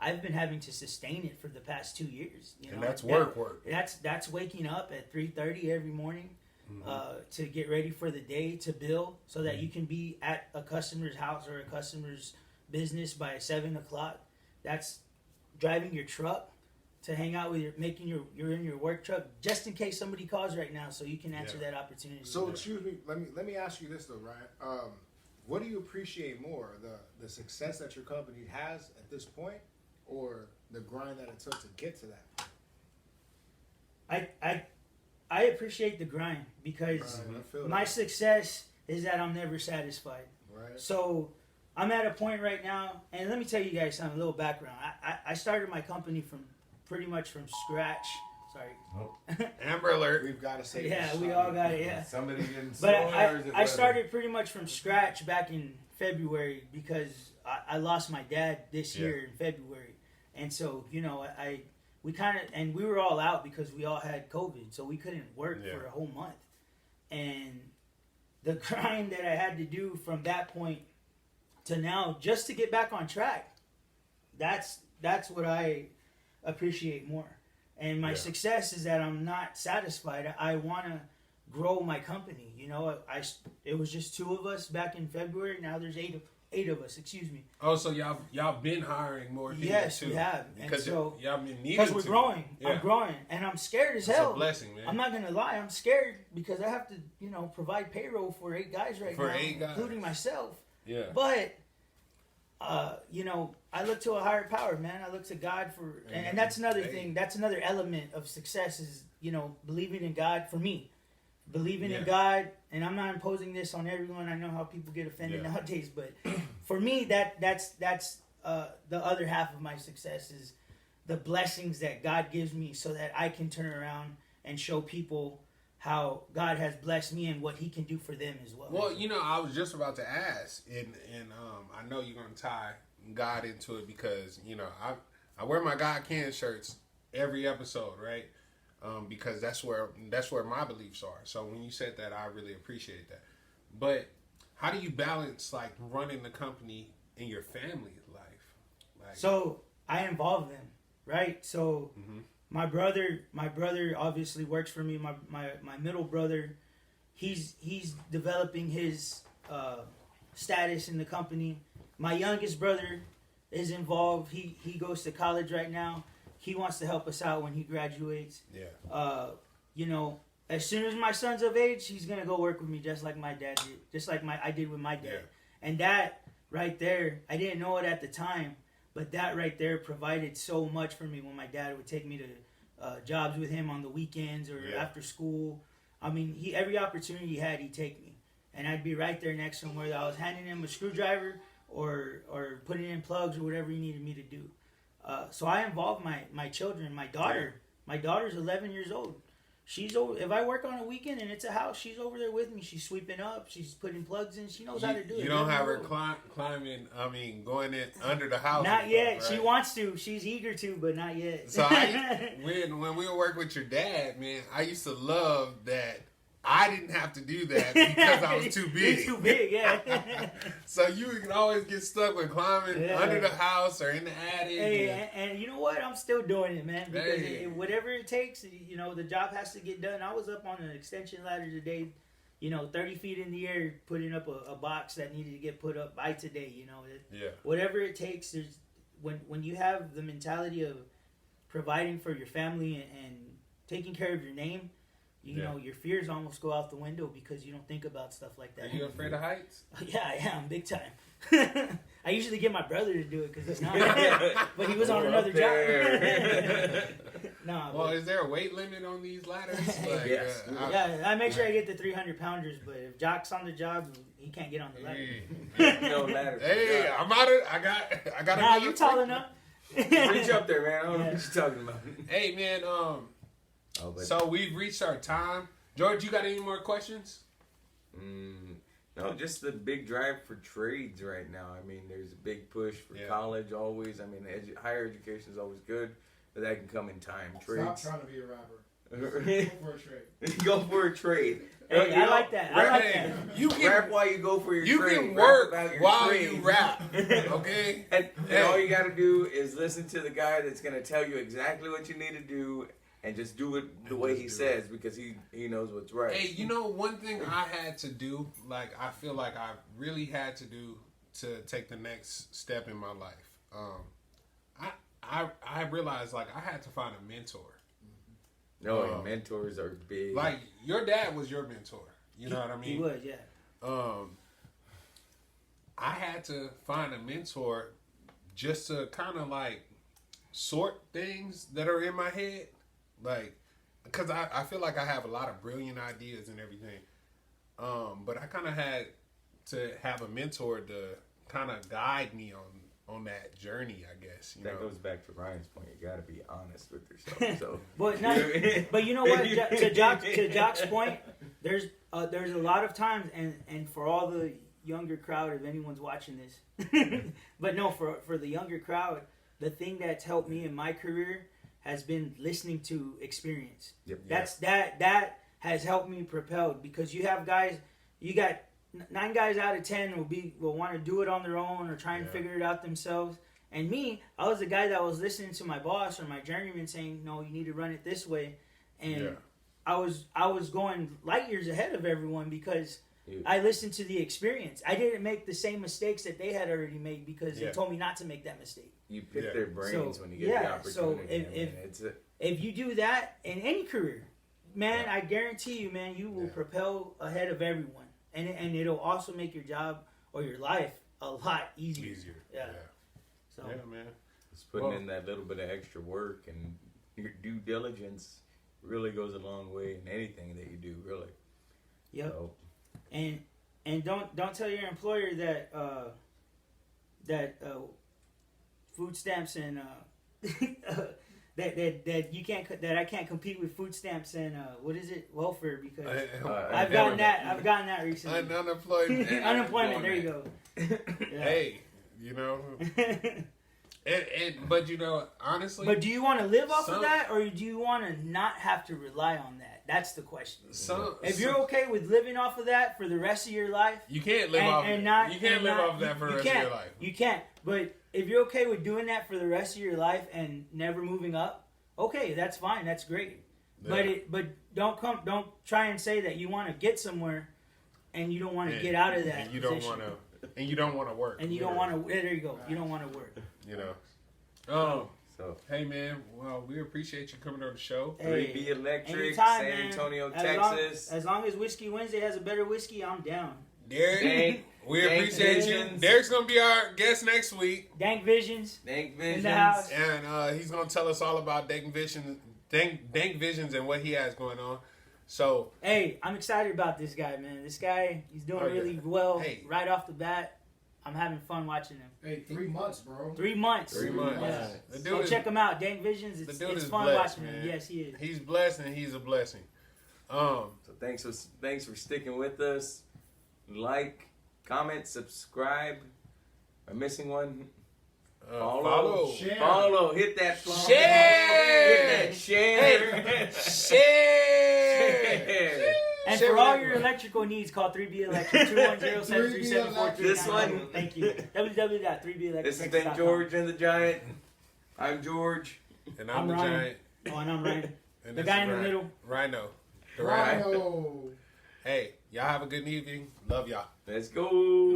I've been having to sustain it for the past 2 years. You know, and that's work. That's waking up at 3:30 every morning to get ready for the day, to bill, so that you can be at a customer's house or a customer's business by 7 o'clock. That's driving your truck to hang out with you're in your work truck just in case somebody calls right now, so you can answer that opportunity. So excuse me, let me ask you this though, Ryan. What do you appreciate more, the success that your company has at this point, or the grind that it took to get to that? I appreciate the grind because my success is that I'm never satisfied. Right. So I'm at a point right now, and let me tell you guys something, a little background. I started my company from pretty much from scratch. Sorry. Oh. Amber alert. We've got to say yeah, we all got it, yeah. Somebody getting But I started pretty much from scratch back in February because I lost my dad this year in February. And so, you know, we were all out because we all had COVID, so we couldn't work for a whole month. And the grind that I had to do from that point to now, just to get back on track, that's what I appreciate more. And my success is that I'm not satisfied. I want to grow my company. You know, it was just 2 of us back in February. Now there's eight of us. Excuse me. Oh, so y'all been hiring more people yes, too? we have. Because so, y'all been needing because we're growing. Yeah. I'm growing, and I'm scared as It's hell. a blessing, man. I'm not gonna lie. I'm scared because I have to, you know, provide payroll for 8 guys now, 8 guys, including myself. Yeah. But you know, I look to a higher power, man. I look to God for, and that's another thing. That's another element of success is, you know, believing in God. For me, believing in God, and I'm not imposing this on everyone. I know how people get offended nowadays, but for me, that's the other half of my success is the blessings that God gives me, so that I can turn around and show people how God has blessed me and what He can do for them as well. Well, you know, I was just about to ask, and I know you're gonna tie God into it because, you know, I wear my God Can shirts every episode, right? Because that's where my beliefs are. So when you said that, I really appreciate that. But how do you balance like running the company in your family life? Like, so I involve them, right? So my brother obviously works for me. My middle brother, he's developing his status in the company. My youngest brother is involved. He goes to college right now. He wants to help us out when he graduates. Yeah. You know, as soon as my son's of age, he's gonna go work with me, just like my dad did, just like I did with my dad. Yeah. And that right there, I didn't know it at the time, but that right there provided so much for me when my dad would take me to jobs with him on the weekends or after school. I mean, every opportunity he had, he'd take me, and I'd be right there next to him, whether I was handing him a screwdriver or putting in plugs or whatever he needed me to do. So I involve my children. My daughter's 11 years old. She's over. If I work on a weekend and it's a house, she's over there with me. She's sweeping up. She's putting plugs in. She knows how to do it. You don't have her climbing. I mean, going in under the house. Not yet. Right? She wants to. She's eager to, but not yet. So when we were working with your dad, man, I used to love that. I didn't have to do that because I was too big. You're too big, yeah. So you can always get stuck with climbing under the house or in the attic. Hey, and you know what? I'm still doing it, man. Because whatever it takes, you know, the job has to get done. I was up on an extension ladder today, you know, 30 feet in the air, putting up a box that needed to get put up by today. You know, whatever it takes. There's when you have the mentality of providing for your family and taking care of your name. You know, your fears almost go out the window because you don't think about stuff like that. Are you afraid of heights? Yeah, I am, big time. I usually get my brother to do it because he's not. But he was on another job. Well, is there a weight limit on these ladders? Like, yes. I make sure I get the 300-pounders, but if Jock's on the job, he can't get on the ladder. No ladder. Hey, I'm out of. I got. Nah, you tall enough. Reach up there, man. I don't know what you're talking about. Hey, man. So we've reached our time. George, you got any more questions? No, just the big drive for trades right now. I mean, there's a big push for college always. I mean, higher education is always good, but that can come in time. Trades. Stop trying to be a rapper. For a trade. Go for a trade. Hey, I like that. I like Hey, that. you Rap can while you go for your you trade. can Rap work about your while trade. you rap. Okay. And Hey. all you gotta do is listen to the guy that's gonna tell you exactly what you need to do, and just do it the And way just he do says because he knows what's right. Hey, you know one thing I had to do, like I feel like I really had to do to take the next step in my life. I realized like I had to find a mentor. No, mentors are big. Like your dad was your mentor. You know what I mean? He was, yeah. I had to find a mentor just to kind of like sort things that are in my head, like because I feel like I have a lot of brilliant ideas and everything, but I kind of had to have a mentor to kind of guide me on that journey, I guess. You that know? goes back to Ryan's point. You gotta be honest with yourself. So, But you know what? To Jock's point, there's a lot of times, and for all the younger crowd, if anyone's watching this, but no, for the younger crowd, the thing that's helped me in my career has been listening to experience. Yep. That has helped me propel, because you have guys, you got 9 guys out of 10 will want to do it on their own or try and figure it out themselves. And me, I was the guy that was listening to my boss or my journeyman saying, "No, you need to run it this way," and I was going light years ahead of everyone because I listened to the experience. I didn't make the same mistakes that they had already made because they told me not to make that mistake. You pick their brains So, when you get the opportunity. So if you do that in any career, man, I guarantee you, man, you will propel ahead of everyone, and it'll also make your job or your life a lot easier. Yeah. So Yeah, man. Just putting in that little bit of extra work and your due diligence really goes a long way in anything that you do, really. Yep. So, And don't tell your employer that food stamps and that you can't, that I can't compete with food stamps and what is it, welfare, because I've gotten that recently. Unemployment. Unemployment. There you go. Yeah. Hey, you know. But you know, honestly. But do you want to live off of that, or do you want to not have to rely on that? That's the question. If you're okay with living off of that for the rest of your life, you can't live off. You can't live off that for the rest of your life. You can't. But if you're okay with doing that for the rest of your life and never moving up, okay, that's fine. That's great. Yeah. But don't try and say that you want to get somewhere and you don't want to get out of that. And you don't want to. And you don't want to work. And you don't want to. There you go. You don't want to work. You know. So hey man, well we appreciate you coming on the show. 3B Electric, anytime, San Antonio, Texas. As long as Whiskey Wednesday has a better whiskey, I'm down. Derek, we appreciate you. Derek's gonna be our guest next week. Dank Visions. Dank Visions. In the house. And he's gonna tell us all about Dank Visions and what he has going on. So hey, I'm excited about this guy, man. This guy, he's doing really well right off the bat. I'm having fun watching him. Hey, 3 months, bro. 3 months. 3 months. Yeah. Go check him out, Dank Visions. It's fun blessed, watching man. him. Yes, he is. He's blessed and he's a blessing. So thanks for sticking with us. Like, comment, subscribe. Am I missing one? Follow. Share. Follow. Hit that follow. Share. Hit that share. Share. And for all your electrical needs, call 3B Electric, 210-737-4399. This one. Thank you. www.3belectric.com. This has been George and the Giant. I'm George. And I'm the Ryan. Giant. Oh, and I'm Ryan. And The this guy is in the Ryan. middle. Rhino. The Rhino. Hey, y'all have a good evening. Love y'all. Let's go.